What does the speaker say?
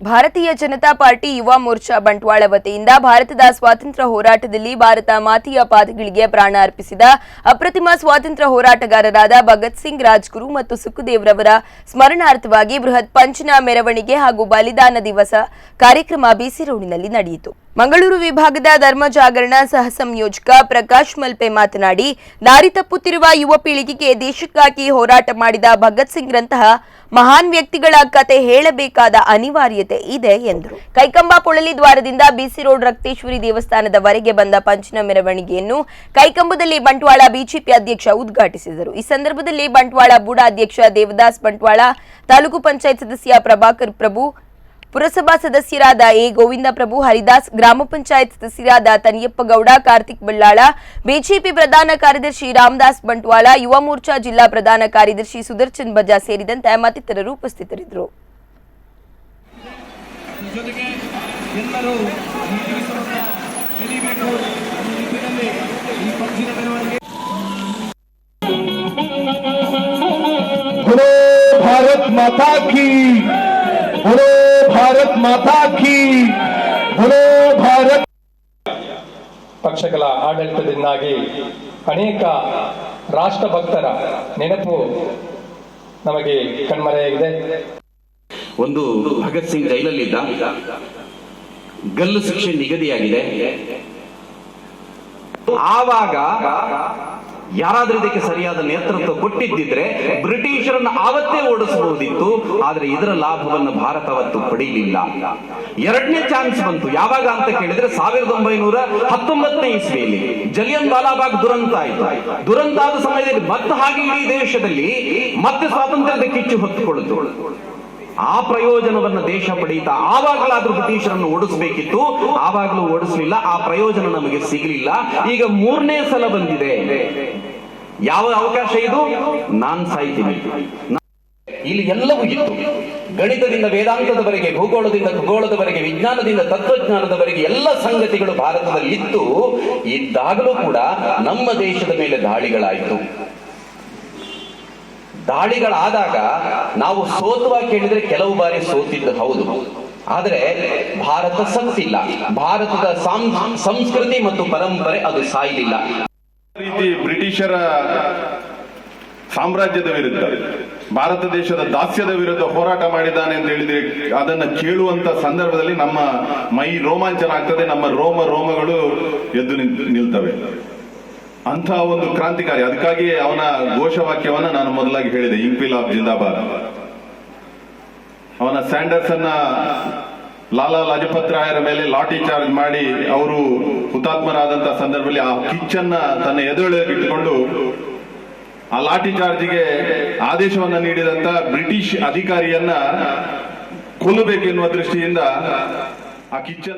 ಭಾರತೀಯ ಜನತಾ ಪಾರ್ಟಿ ಯುವ ಮೋರ್ಚಾ ಬಂಟ್ವಾಳ ವತಿಯಿಂದ ಭಾರತದ ಸ್ವಾತಂತ್ರ್ಯ ಹೋರಾಟದಲ್ಲಿ ಭಾರತ ಮಾತೆಯ ಪಾದಗಳಿಗೆ ಪ್ರಾಣ ಅರ್ಪಿಸಿದ ಅಪ್ರತಿಮ ಸ್ವಾತಂತ್ರ್ಯ ಹೋರಾಟಗಾರರಾದ ಭಗತ್ ಸಿಂಗ್ ರಾಜ್ಗುರು ಮತ್ತು ಸುಖದೇವ್ರವರ ಸ್ಮರಣಾರ್ಥವಾಗಿ ಬೃಹತ್ ಪಂಚಿನ ಮೆರವಣಿಗೆ ಹಾಗೂ ಬಲಿದಾನ ದಿವಸ ಕಾರ್ಯಕ್ರಮ ಬಿಸಿ ರೋಡಿನಲ್ಲಿ ನಡೆಯಿತು. ಮಂಗಳೂರು ವಿಭಾಗದ ಧರ್ಮ ಜಾಗರಣ ಸಹ ಸಂಯೋಜಕ ಪ್ರಕಾಶ್ ಮಲ್ಪೆ ಮಾತನಾಡಿ, ದಾರಿ ತಪ್ಪುತ್ತಿರುವ ಯುವ ಪೀಳಿಗೆಗೆ ದೇಶಕ್ಕಾಗಿ ಹೋರಾಟ ಮಾಡಿದ ಭಗತ್ ಸಿಂಗ್ ರಂತಹ ಮಹಾನ್ ವ್ಯಕ್ತಿಗಳ ಕತೆ ಹೇಳಬೇಕಾದ ಅನಿವಾರ್ಯತೆ ಇದೆ ಎಂದರು. ಕೈಕಂಬ ಪೊಳಲಿ ದ್ವಾರದಿಂದ ಬಿಸಿ ರೋಡ್ ರಕ್ತೇಶ್ವರಿ ದೇವಸ್ಥಾನದವರೆಗೆ ಬಂದ ಪಂಚಿನ ಮೆರವಣಿಗೆಯನ್ನು ಕೈಕಂಬದಲ್ಲಿ ಬಂಟ್ವಾಳ ಬಿಜೆಪಿ ಅಧ್ಯಕ್ಷ ಉದ್ಘಾಟಿಸಿದರು. ಈ ಸಂದರ್ಭದಲ್ಲಿ ಬಂಟ್ವಾಳ ಬೂಡಾ ಅಧ್ಯಕ್ಷ ದೇವದಾಸ್ ಬಂಟ್ವಾಳ, ತಾಲೂಕು ಪಂಚಾಯತ್ ಸದಸ್ಯ ಪ್ರಭಾಕರ್ ಪ್ರಭು, ಪುರಸಭಾ ಸದಸ್ಯರಾದ ಎ ಗೋವಿಂದ ಪ್ರಭು, ಹರಿದಾಸ್, ಗ್ರಾಮ ಪಂಚಾಯತ್ ಸದಸ್ಯರಾದ ತನಿಯಪ್ಪ ಗೌಡ, ಕಾರ್ತಿಕ್ ಬಳ್ಳಾಳ, ಬಿಜೆಪಿ ಪ್ರಧಾನ ಕಾರ್ಯದರ್ಶಿ ರಾಮದಾಸ್ ಬಂಟ್ವಾಳ, ಯುವ ಮೋರ್ಚಾ ಜಿಲ್ಲಾ ಪ್ರಧಾನ ಕಾರ್ಯದರ್ಶಿ ಸುದರ್ಶನ್ ಬಜಾ ಸೇರಿದಂತೆ ಮತ್ತಿತರರು ಉಪಸ್ಥಿತರಿದ್ದರು. भारत माता की, बोलो भारत माता की, बोलो भारत. ಪಕ್ಷಗಳ ಆಡಳಿತದಿಂದಾಗಿ ಅನೇಕ ರಾಷ್ಟ್ರಭಕ್ತರ ನೆನಪು ನಮಗೆ ಕಣ್ಮರೆಯಾಗಿದೆ. ಒಂದು ಭಗತ್ ಸಿಂಗ್ ಜೈಲಲ್ಲಿದ್ದ, ಗಲ್ಲು ಶಿಕ್ಷೆ ನಿಗದಿಯಾಗಿದೆ. ಆವಾಗ ಯಾರಾದ್ರೂ ಇದಕ್ಕೆ ಸರಿಯಾದ ನೇತೃತ್ವ ಕೊಟ್ಟಿದ್ದಿದ್ರೆ ಬ್ರಿಟಿಷರನ್ನು ಆವತ್ತೇ ಓಡಿಸಬಹುದಿತ್ತು. ಆದ್ರೆ ಇದರ ಲಾಭವನ್ನು ಭಾರತ ಅವತ್ತು ಪಡೆಯಲಿಲ್ಲ. ಎರಡನೇ ಚಾನ್ಸ್ ಬಂತು. ಯಾವಾಗ ಅಂತ ಕೇಳಿದ್ರೆ 1919ನೇ ಇಸ್ವಿಯಲ್ಲಿ ಜಲಿಯನ್ ವಾಲಾಬಾಗ್ ದುರಂತ ಆಯಿತು. ದುರಂತ ಆದ ಸಮಯದಲ್ಲಿ ಮತ್ತೆ ಹಾಗೆ ಇಡೀ ದೇಶದಲ್ಲಿ ಮತ್ತೆ ಸ್ವಾತಂತ್ರ್ಯದ ಕಿಚ್ಚು ಹೊತ್ತುಕೊಳ್ಳುತ್ತು. ಆ ಪ್ರಯೋಜನವನ್ನು ದೇಶ ಪಡೆಯುತ್ತಾ ಆವಾಗಲಾದ್ರೂ ಬ್ರಿಟಿಷರನ್ನು ಓಡಿಸಬೇಕಿತ್ತು, ಆವಾಗಲೂ ಓಡಿಸಲಿಲ್ಲ. ಆ ಪ್ರಯೋಜನ ನಮಗೆ ಸಿಗಲಿಲ್ಲ. ಈಗ ಮೂರನೇ ಸಲ ಬಂದಿದೆ. ಯಾವ ಅವಕಾಶ ಇದು? ನಾನ್ ಸಾಯ್ತೀನಿ. ಇಲ್ಲಿ ಎಲ್ಲವೂ ಇತ್ತು. ಗಣಿತದಿಂದ ವೇದಾಂತದವರೆಗೆ, ಭೂಗೋಳದಿಂದ ಖಗೋಳದವರೆಗೆ, ವಿಜ್ಞಾನದಿಂದ ತತ್ವಜ್ಞಾನದವರೆಗೆ ಎಲ್ಲ ಸಂಗತಿಗಳು ಭಾರತದಲ್ಲಿ ಇತ್ತು. ಇದ್ದಾಗಲೂ ಕೂಡ ನಮ್ಮ ದೇಶದ ಮೇಲೆ ದಾಳಿಗಳಾಯಿತು. ದಾಳಿಗಳಾದಾಗ ನಾವು ಸೋತುವ ಕೇಳಿದ್ರೆ ಕೆಲವು ಬಾರಿ ಸೋತಿದ್ದು ಹೌದು. ಆದರೆ ಭಾರತ ಸತ್ತಿಲ್ಲ. ಭಾರತದ ಸಂಸ್ಕೃತಿ ಮತ್ತು ಪರಂಪರೆ ಅದು ಸಾಯಲಿಲ್ಲ. ರೀತಿ ಬ್ರಿಟಿಷರ ಸಾಮ್ರಾಜ್ಯದ ವಿರುದ್ಧ, ಭಾರತ ದೇಶದ ದಾಸ್ಯದ ವಿರುದ್ಧ ಹೋರಾಟ ಮಾಡಿದ್ದಾನೆ ಅಂತ ಹೇಳಿದ್ರೆ ಅದನ್ನ ಕೇಳುವಂತ ಸಂದರ್ಭದಲ್ಲಿ ನಮ್ಮ ಮೈ ರೋಮಾಂಚನ ಆಗ್ತದೆ. ನಮ್ಮ ರೋಮಗಳು ಎದ್ದು ನಿಲ್ತವೆ. ಅಂಥ ಒಂದು ಕ್ರಾಂತಿಕಾರಿ. ಅದಕ್ಕಾಗಿ ಅವನ ಘೋಷವಾಕ್ಯವನ್ನ ನಾನು ಮೊದಲಾಗಿ ಹೇಳಿದೆ, ಇಂಕ್ವಿಲಾಬ್ ಜಿಂದಾಬಾದ್. ಅವನ ಸ್ಯಾಂಡರ್ಸ್ ಅನ್ನ ಲಾಲಾ ಲಜಪತ್ ರಾಯರ ಮೇಲೆ ಲಾಠಿ ಚಾರ್ಜ್ ಮಾಡಿ ಅವರು ಹುತಾತ್ಮರಾದಂತ ಸಂದರ್ಭದಲ್ಲಿ ಆ ಕಿಚ್ಚನ್ನ ತನ್ನ ಎದುರಿಗಿಟ್ಟುಕೊಂಡು ಆ ಲಾಠಿ ಚಾರ್ಜ್ಗೆ ಆದೇಶವನ್ನ ನೀಡಿದಂತ ಬ್ರಿಟಿಷ್ ಅಧಿಕಾರಿಯನ್ನ ಕೊಲ್ಲಬೇಕೆನ್ನುವ ದೃಷ್ಟಿಯಿಂದ ಆ ಕಿಚ್ಚನ್ನ